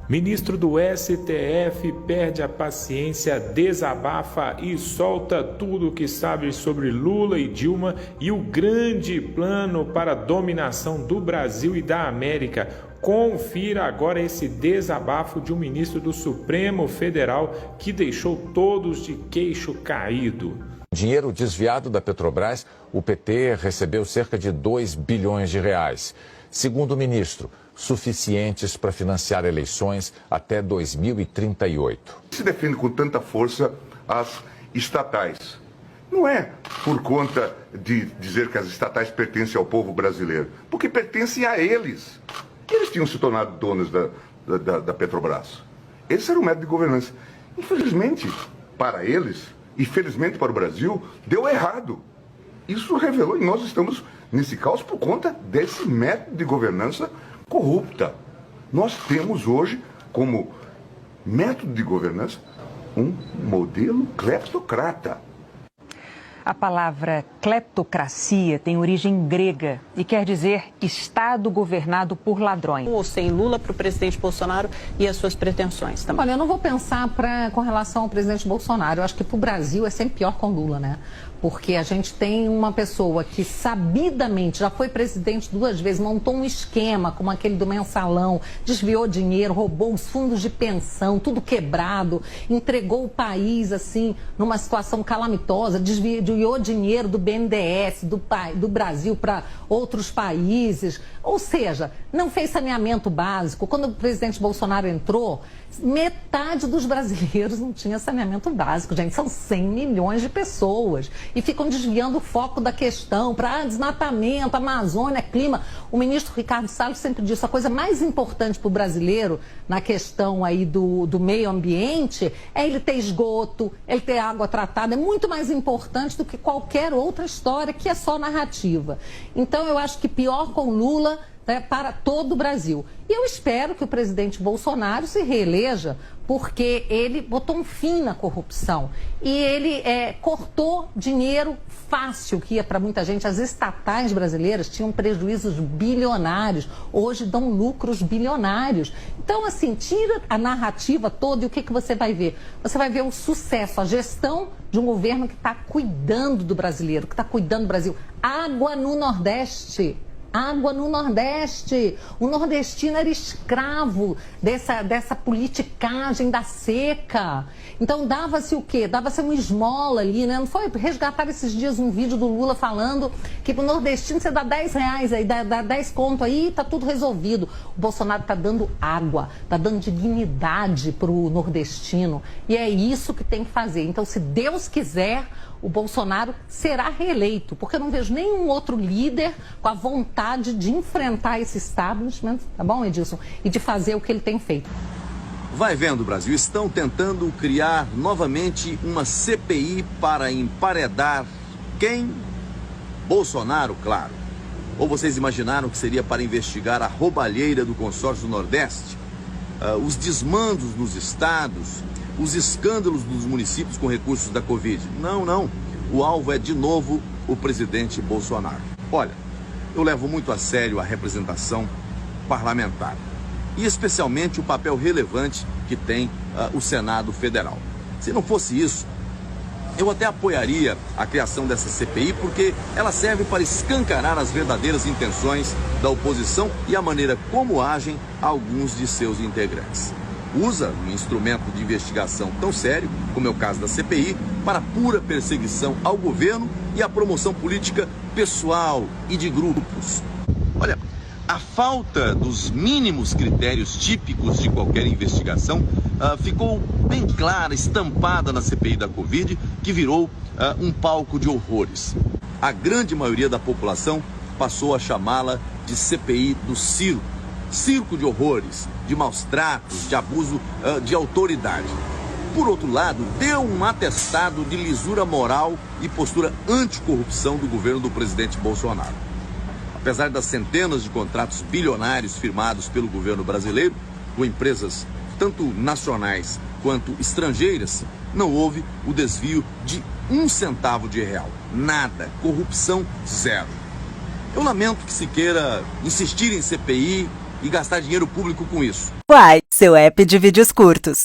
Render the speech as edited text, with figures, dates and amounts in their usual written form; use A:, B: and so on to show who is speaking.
A: Ministro do STF perde a paciência, desabafa e solta tudo o que sabe sobre Lula e Dilma e o grande plano para a dominação do Brasil e da América. Confira agora esse desabafo de um ministro do Supremo Federal que deixou todos de queixo caído.
B: Dinheiro desviado da Petrobras, o PT recebeu cerca de 2 bilhões de reais. Segundo o ministro, suficientes para financiar eleições até 2038.
C: Se defende com tanta força as estatais. Não é por conta de dizer que as estatais pertencem ao povo brasileiro, porque pertencem a eles. Eles tinham se tornado donos da Petrobras. Esse era o método de governança. Infelizmente, para eles, e felizmente para o Brasil, deu errado. Isso revelou, e nós estamos nesse caos por conta desse método de governança corrupta. Nós temos hoje, como método de governança, um modelo cleptocrata.
D: A palavra cleptocracia tem origem grega e quer dizer Estado governado por ladrões.
E: Ou sem Lula para o presidente Bolsonaro e as suas pretensões também.
F: Olha, eu não vou pensar com relação ao presidente Bolsonaro. Eu acho que para o Brasil é sempre pior com Lula, né? Porque a gente tem uma pessoa que sabidamente já foi presidente 2 vezes, montou um esquema como aquele do mensalão, desviou dinheiro, roubou os fundos de pensão, tudo quebrado, entregou o país assim numa situação calamitosa, desviou dinheiro do BNDES, do Brasil para outros países, ou seja, não fez saneamento básico. Quando o presidente Bolsonaro entrou, metade dos brasileiros não tinha saneamento básico, gente, são 100 milhões de pessoas e ficam desviando o foco da questão para desmatamento, Amazônia, clima. O ministro Ricardo Salles sempre disse, a coisa mais importante para o brasileiro na questão aí do meio ambiente é ele ter esgoto, ele ter água tratada, é muito mais importante do que qualquer outra história que é só narrativa. Então eu acho que pior com Lula, né, para todo o Brasil. E eu espero que o presidente Bolsonaro se reeleja porque ele botou um fim na corrupção e ele cortou dinheiro fácil que ia para muita gente. As estatais brasileiras tinham prejuízos bilionários, hoje dão lucros bilionários. Então, assim, tira a narrativa toda e o que você vai ver? Você vai ver o sucesso, a gestão de um governo que está cuidando do brasileiro, que está cuidando do Brasil. Água no Nordeste. Água no Nordeste. O nordestino era escravo dessa politicagem da seca. Então dava-se o quê? Dava-se uma esmola ali, né? Não foi resgatar esses dias um vídeo do Lula falando que pro nordestino você dá 10 reais aí, dá 10 conto aí, tá tudo resolvido. O Bolsonaro tá dando água, tá dando dignidade pro nordestino. E é isso que tem que fazer. Então, se Deus quiser, o Bolsonaro será reeleito, porque eu não vejo nenhum outro líder com a vontade de enfrentar esse establishment, tá bom, Edilson? E de fazer o que ele tem feito.
G: Vai vendo, Brasil, estão tentando criar novamente uma CPI para emparedar quem? Bolsonaro, claro. Ou vocês imaginaram que seria para investigar a roubalheira do consórcio Nordeste? Os desmandos nos estados, os escândalos dos municípios com recursos da Covid. Não, não. O alvo é, de novo, o presidente Bolsonaro. Olha, eu levo muito a sério a representação parlamentar. E especialmente o papel relevante que tem o Senado Federal. Se não fosse isso, eu até apoiaria a criação dessa CPI, porque ela serve para escancarar as verdadeiras intenções da oposição e a maneira como agem alguns de seus integrantes. Usa um instrumento de investigação tão sério, como é o caso da CPI, para pura perseguição ao governo e a promoção política pessoal e de grupos. Olha, a falta dos mínimos critérios típicos de qualquer investigação ficou bem clara, estampada na CPI da Covid, que virou um palco de horrores. A grande maioria da população passou a chamá-la de CPI do circo. Circo de horrores, de maus tratos, de abuso de autoridade. Por outro lado, deu um atestado de lisura moral e postura anticorrupção do governo do presidente Bolsonaro. Apesar das centenas de contratos bilionários firmados pelo governo brasileiro, com empresas tanto nacionais quanto estrangeiras, não houve o desvio de 1 centavo de real. Nada. Corrupção zero. Eu lamento que se queira insistir em CPI e gastar dinheiro público com isso.
H: Quai, seu app de vídeos curtos.